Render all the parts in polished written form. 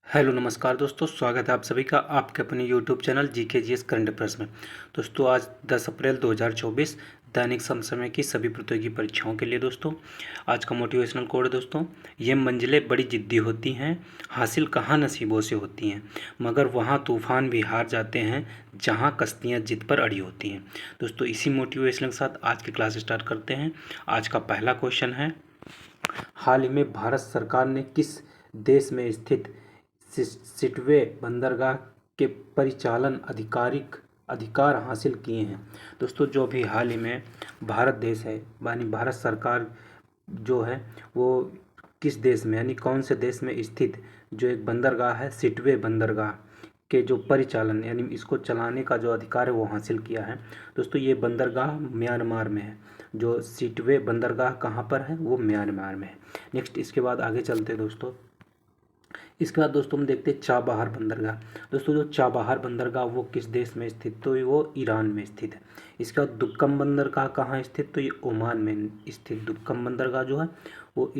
Hello नमस्कार दोस्तों, स्वागत है आप सभी का आपके अपने YouTube channel GK current affairs में। दोस्तों आज 10 अप्रैल 2024 दैनिक समसामयिक की सभी प्रतियोगी परीक्षाओं के लिए दोस्तों आज का मोटिवेशनल कोड है दोस्तों। ये मंजिलें बड़ी जिद्दी होती हैं, हासिल कहाँ नसीबों से होती हैं, मगर वहाँ तूफान भी हार जाते हैं जहाँ कश्तियाँ जिद पर अड़ी होती हैं। दोस्तों इसी मोटिवेशन के साथ आज की क्लास स्टार्ट करते हैं। आज का पहला क्वेश्चन है, हाल ही में भारत सरकार ने किस देश में स्थित सिटवे बंदरगाह के परिचालन अधिकार हासिल किए हैं। दोस्तों जो भी हाल ही में भारत देश है यानी भारत सरकार जो है वो किस देश में यानी कौन से देश में स्थित जो एक बंदरगाह है सिटवे बंदरगाह के जो परिचालन यानी इसको चलाने का जो अधिकार है वो हासिल किया है। दोस्तों ये बंदरगाह म्यांमार में है। जो सिटवे बंदरगाह कहाँ पर है वो म्यांमार में है। नेक्स्ट इसके बाद आगे चलते हैं दोस्तों। इसके बाद दोस्तों हम देखते हैं चाबहार बंदरगाह। दोस्तों जो चाबहार बंदरगाह वो किस देश में स्थित, तो वो ईरान में स्थित है। इसके बाद दुक्कम बंदरगाह कहाँ स्थित, तो ये ओमान में स्थित दुक्कम बंदरगाह जो है वो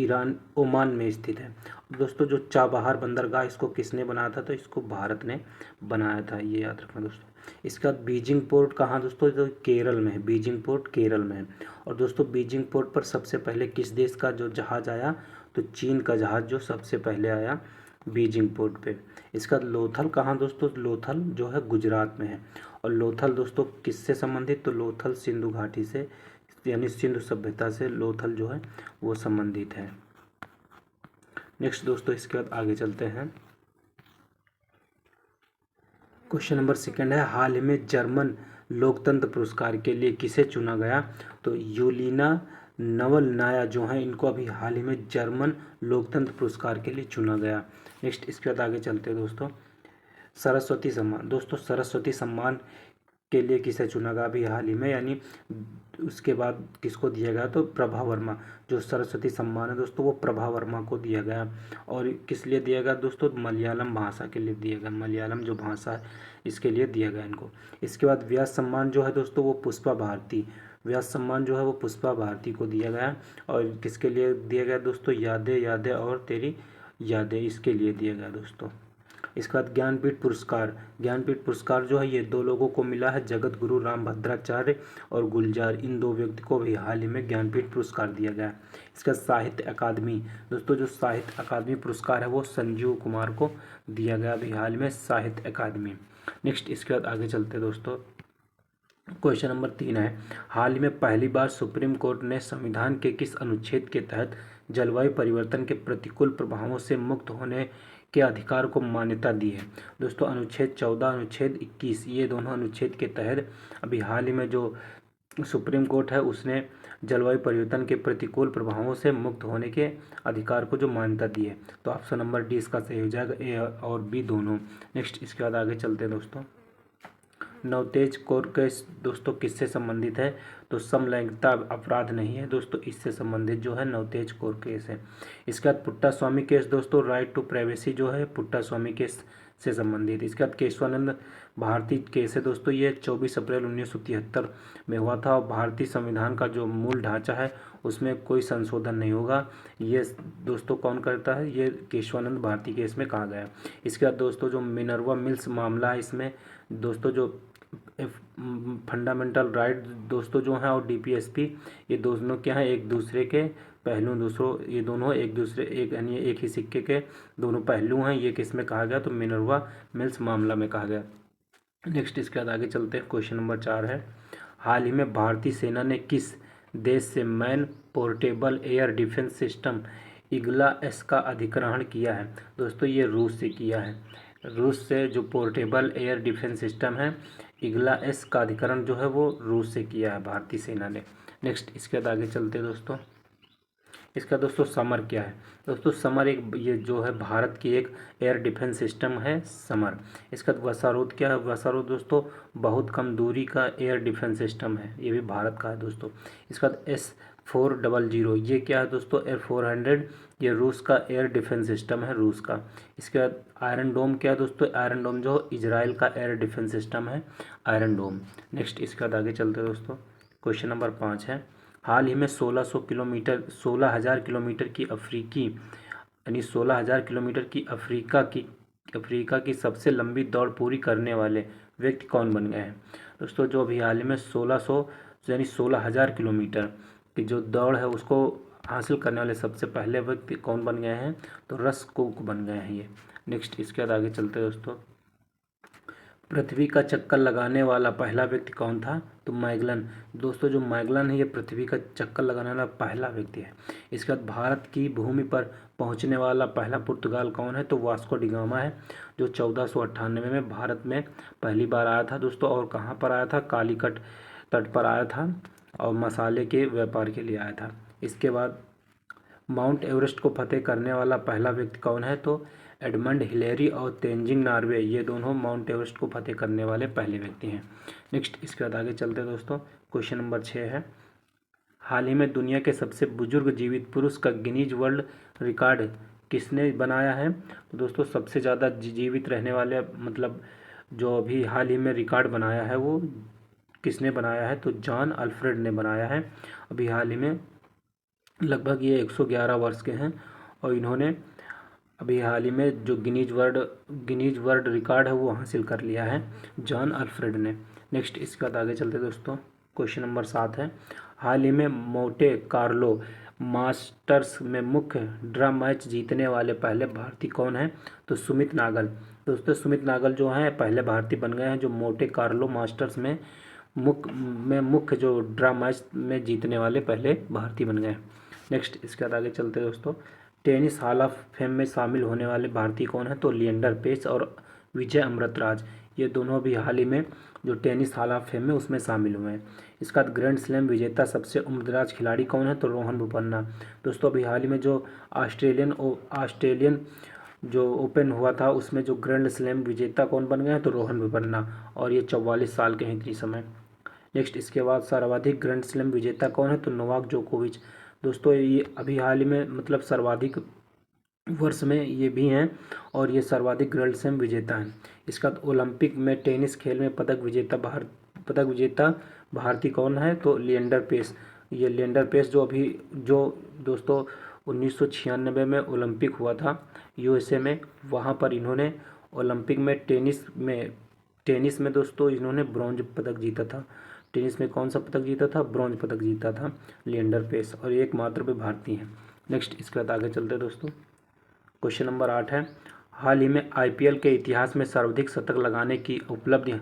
ओमान में स्थित है। दोस्तों जो चाबहार बंदरगाह इसको किसने बनाया था, तो इसको भारत ने बनाया था, ये याद रखना दोस्तों। इसके बाद बीजिंग पोर्ट कहाँ दोस्तों, तो केरल में है। बीजिंग पोर्ट केरल में है। और दोस्तों बीजिंग पोर्ट पर सबसे पहले किस देश का जो जहाज़ आया, तो चीन का जहाज़ जो सबसे पहले आया बीजिंग पोर्ट पे। इसका लोथल कहाँ दोस्तों, लोथल जो है गुजरात में है। और लोथल दोस्तों किससे संबंधित, तो लोथल सिंधु घाटी से यानी सिंधु सभ्यता से लोथल जो है वो संबंधित है। नेक्स्ट दोस्तों इसके बाद आगे चलते हैं। क्वेश्चन नंबर सेकंड है, हाल ही में जर्मन लोकतंत्र पुरस्कार के लिए किसे चुना गया, तो यूलिना नवलनाया जो है इनको अभी हाल ही में जर्मन लोकतंत्र पुरस्कार के लिए चुना गया। नेक्स्ट इसके बाद आगे चलते हैं दोस्तों। सरस्वती सम्मान, दोस्तों सरस्वती सम्मान के लिए किसे चुना गया अभी हाल ही में, यानी उसके बाद किसको दिया गया, तो प्रभा वर्मा। जो सरस्वती सम्मान है दोस्तों वो प्रभा वर्मा को दिया गया। और किस लिए दिया गया दोस्तों, मलयालम भाषा के लिए दिया गया। मलयालम जो भाषा है इसके लिए दिया गया इनको। इसके बाद व्यास सम्मान जो है दोस्तों वो पुष्पा भारती, व्यास सम्मान जो है वो पुष्पा भारती को दिया गया। और किसके लिए दिया गया दोस्तों, यादें यादें और तेरी यादें, इसके लिए दिया गया दोस्तों। इसके बाद ज्ञानपीठ पुरस्कार, ज्ञानपीठ पुरस्कार जो है ये दो लोगों को मिला है, जगत गुरु राम भद्राचार्य और गुलजार, इन दो व्यक्ति को भी हाल ही में ज्ञानपीठ पुरस्कार दिया गया। इसका साहित्य अकादमी, दोस्तों जो साहित्य अकादमी पुरस्कार है वो संजीव कुमार को दिया गया अभी हाल में साहित्य अकादमी। नेक्स्ट इसके बाद आगे चलते दोस्तों। क्वेश्चन नंबर 3 है, हाल ही में पहली बार सुप्रीम कोर्ट ने संविधान के किस अनुच्छेद के तहत जलवायु परिवर्तन के प्रतिकूल प्रभावों से मुक्त होने के अधिकार को मान्यता दी है। दोस्तों अनुच्छेद 14 अनुच्छेद 21 ये दोनों अनुच्छेद के तहत अभी हाल ही में जो सुप्रीम कोर्ट है उसने जलवायु परिवर्तन के प्रतिकूल प्रभावों से मुक्त होने के अधिकार को जो मान्यता दी है। तो ऑप्शन नंबर डी इसका सही हो जाएगा, ए और बी दोनों। नेक्स्ट इसके बाद आगे चलते हैं दोस्तों। नवतेज कौर केस दोस्तों किससे संबंधित है, तो समलैंगिकता अपराध नहीं है दोस्तों, इससे संबंधित जो है नवतेज कौर केस है। इसके बाद पुट्टा स्वामी केस दोस्तों राइट टू प्राइवेसी जो है पुट्टा स्वामी केस से संबंधित। इसके बाद केशवानंद भारती केस है दोस्तों, ये 24 अप्रैल 1973 में हुआ था। और भारतीय संविधान का जो मूल ढांचा है उसमें कोई संशोधन नहीं होगा, ये दोस्तों कौन करता है, ये केशवानंद भारती केस में कहा गया है। इसके बाद दोस्तों जो मिनर्वा मिल्स मामला है इसमें दोस्तों जो फंडामेंटल राइट दोस्तों जो हैं और डीपीएसपी ये दोनों क्या हैं, एक दूसरे के पहलू, दूसरों ये दोनों एक दूसरे एक यानी एक ही सिक्के के दोनों पहलू हैं। ये किस में कहा गया, तो मिनर्वा मिल्स मामला में कहा गया। नेक्स्ट इसके बाद आगे चलते हैं। क्वेश्चन नंबर 4 है, हाल ही में भारतीय सेना ने किस देश से man portable air defence system Igla S का अधिग्रहण किया है, दोस्तों ये रूस से किया है। रूस से जो पोर्टेबल एयर डिफेंस सिस्टम है इग्ला एस का अधिग्रहण जो है वो रूस से किया है भारतीय सेना ने। नेक्स्ट इसके बाद आगे चलते हैं दोस्तों। इसका दोस्तों समर क्या है, दोस्तों समर एक ये जो है भारत की एक एयर डिफेंस सिस्टम है समर। इसका वसारोध क्या है, वसारोध दोस्तों बहुत कम दूरी का एयर डिफेंस सिस्टम है, ये भी भारत का है दोस्तों। इसका S-400 ये क्या है दोस्तों, F-400 ये रूस का एयर डिफेंस सिस्टम है रूस का। इसके बाद आयरन डोम क्या है दोस्तों, आयरन डोम जो इजराइल का एयर डिफेंस सिस्टम है आयरन डोम। नेक्स्ट इसके बाद आगे चलते हैं दोस्तों। क्वेश्चन नंबर 5 है, हाल ही में 16,000 किलोमीटर की अफ्रीकी यानी 16,000 किलोमीटर की अफ्रीका की अफ्रीका की सबसे लंबी दौड़ पूरी करने वाले व्यक्ति कौन बन गए हैं? दोस्तों जो अभी हाल ही में 1600 यानी 16,000 किलोमीटर की जो दौड़ है उसको हासिल करने वाले सबसे पहले व्यक्ति कौन बन गए हैं? तो रस कुक बन गए हैं ये। नेक्स्ट इसके बाद आगे चलते हैं दोस्तों। पृथ्वी का चक्कर लगाने वाला पहला व्यक्ति कौन था? तो मैगलन। दोस्तों जो मैगलन है ये पृथ्वी का चक्कर लगाने वाला पहला व्यक्ति है। इसके बाद भारत की भूमि पर पहुंचने वाला पहला पुर्तगाल कौन है? तो वास्को डिगामा है, जो 1498 में भारत में पहली बार आया था दोस्तों। और कहाँ पर आया था? कालीकट तट पर आया था और मसाले के व्यापार के लिए आया था। इसके बाद माउंट एवरेस्ट को फतेह करने वाला पहला व्यक्ति कौन है? तो एडमंड हिलेरी और तेंजिंग नॉर्वे, ये दोनों माउंट एवरेस्ट को फतेह करने वाले पहले व्यक्ति हैं। नेक्स्ट इसके बाद आगे चलते हैं दोस्तों। क्वेश्चन नंबर 6 है, हाल ही में दुनिया के सबसे बुजुर्ग जीवित पुरुष का गिनीज वर्ल्ड रिकॉर्ड किसने बनाया है? तो दोस्तों सबसे ज़्यादा जीवित रहने वाले, मतलब जो अभी हाल ही में रिकॉर्ड बनाया है वो किसने बनाया है? तो जॉन अल्फ्रेड ने बनाया है। अभी हाल ही में लगभग ये 111 वर्ष के हैं और इन्होंने अभी हाल ही में जो गिनीज वर्ल्ड रिकॉर्ड है वो हासिल कर लिया है जॉन अल्फ्रेड ने। नेक्स्ट इसके बाद आगे चलते दोस्तों। क्वेश्चन नंबर 7 है, हाल ही में मोंटे कार्लो मास्टर्स में मुख्य ड्रा मैच जीतने वाले पहले भारतीय कौन है? तो सुमित नागल। दोस्तों सुमित नागल जो हैं पहले भारतीय बन गए हैं जो मोंटे कार्लो मास्टर्स में मुख्य जो ड्रा मैच में जीतने वाले पहले भारतीय बन गए। नेक्स्ट इसके बाद आगे चलते दोस्तों। टेनिस हॉल ऑफ फेम में शामिल होने वाले भारतीय कौन है? तो लिएंडर पेस और विजय अमृतराज, ये दोनों भी हाल ही में जो टेनिस हॉल ऑफ फेम में उसमें शामिल हुए हैं। इसका ग्रैंड स्लैम विजेता सबसे उम्रदराज खिलाड़ी कौन है? तो रोहन बोपन्ना। दोस्तों अभी हाल ही में जो ऑस्ट्रेलियन जो ओपन हुआ था उसमें जो ग्रैंड स्लैम विजेता कौन बन गए हैं? तो रोहन बोपन्ना, और ये 44 साल के हैं इतनी समय। नेक्स्ट इसके बाद सर्वाधिक ग्रैंड स्लैम विजेता कौन है? तो नोवाक जोकोविच। दोस्तों ये अभी हाल ही में मतलब सर्वाधिक वर्ष में ये भी हैं और ये सर्वाधिक ग्रैंड स्लैम विजेता हैं। इसका ओलंपिक में टेनिस खेल में पदक विजेता भारतीय कौन है? तो लिएंडर पेस। ये लिएंडर पेस जो दोस्तों 1996 में ओलंपिक हुआ था यूएसए में, वहाँ पर इन्होंने ओलंपिक में टेनिस में दोस्तों इन्होंने ब्रॉन्ज पदक जीता था। टेनिस में कौन सा पदक जीता था? ब्रॉन्ज पदक जीता था लिएंडर पेस, और एकमात्र वे भारतीय हैं। नेक्स्ट इसके बाद आगे चलते हैं दोस्तों। क्वेश्चन नंबर 8 है, हाल ही में आईपीएल के इतिहास में सर्वाधिक शतक लगाने की उपलब्धि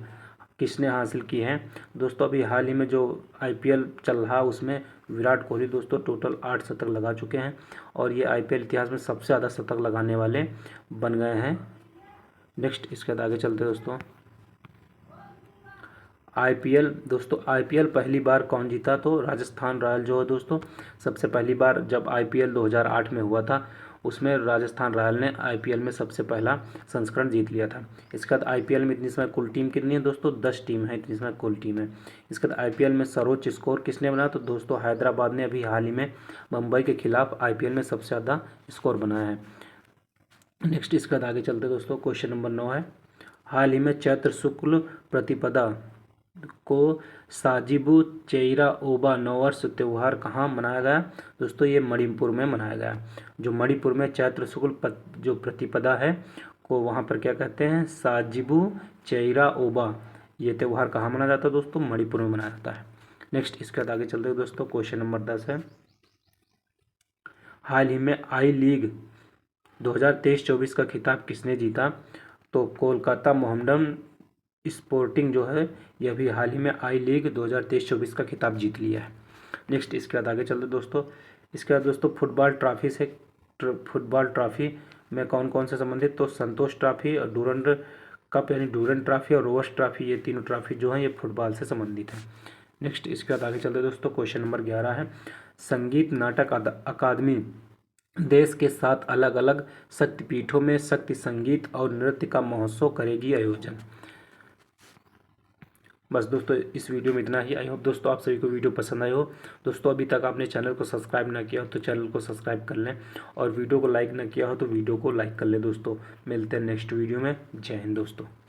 किसने हासिल की है? दोस्तों अभी हाल ही में जो आईपीएल चल रहा उसमें विराट कोहली दोस्तों टोटल 8 शतक लगा चुके हैं और ये आईपीएल इतिहास में सबसे ज़्यादा शतक लगाने वाले बन गए हैं। नेक्स्ट इसके बाद आगे चलते हैं दोस्तों। आईपीएल पहली बार कौन जीता? तो राजस्थान रॉयल जो है दोस्तों, सबसे पहली बार जब आईपीएल 2008 में हुआ था उसमें राजस्थान रॉयल ने आईपीएल में सबसे पहला संस्करण जीत लिया था। इसके बाद आईपीएल में इतनी समय कुल टीम कितनी है दोस्तों? 10 टीम है, इतनी समय कुल टीम है। इसके बाद आईपीएल में सर्वोच्च स्कोर किसने बनाया? तो दोस्तों हैदराबाद ने अभी हाल ही में मुंबई के खिलाफ आईपीएल में सबसे ज़्यादा स्कोर बनाया है। नेक्स्ट इसके बाद आगे चलते दोस्तों। क्वेश्चन नंबर 9 है, हाल ही में चैत्र शुक्ल प्रतिपदा को साजिबू चेइरा ओबा नववर्ष त्यौहार कहाँ मनाया गया? दोस्तों ये मणिपुर में मनाया गया। जो मणिपुर में चैत्र शुक्ल जो प्रतिपदा है को वहाँ पर क्या कहते हैं? साजिबू चेइरा ओबा। ये त्यौहार कहाँ मनाया जाता है दोस्तों? मणिपुर में मनाया जाता है। नेक्स्ट इसके बाद आगे चलते हैं दोस्तों। क्वेश्चन नंबर 10 है, हाल ही में आई लीग 2023-24 का खिताब किसने जीता? तो कोलकाता मोहम्मडन स्पोर्टिंग जो है ये अभी हाल ही में आई लीग 2023-24 का खिताब जीत लिया है। नेक्स्ट इसके बाद आगे चलते दोस्तों। इसके बाद दोस्तों फुटबॉल ट्रॉफी में कौन कौन से संबंधित? तो संतोष ट्रॉफी और डूरंड कप यानी डूरंड ट्रॉफी और रोवर्स ट्रॉफी, ये तीनों ट्रॉफी जो है ये फुटबॉल से संबंधित है। नेक्स्ट इसके बाद आगे चलते दोस्तों। क्वेश्चन नंबर 11 है, संगीत नाटक अकादमी देश के 7 अलग अलग शक्तिपीठों में शक्ति संगीत और नृत्य का महोत्सव करेगी आयोजन। बस दोस्तों इस वीडियो में इतना ही। आई होप दोस्तों आप सभी को वीडियो पसंद आई हो। दोस्तों अभी तक आपने चैनल को सब्सक्राइब ना किया हो तो चैनल को सब्सक्राइब कर लें और वीडियो को लाइक ना किया हो तो वीडियो को लाइक कर लें। दोस्तों मिलते हैं नेक्स्ट वीडियो में। जय हिंद दोस्तों।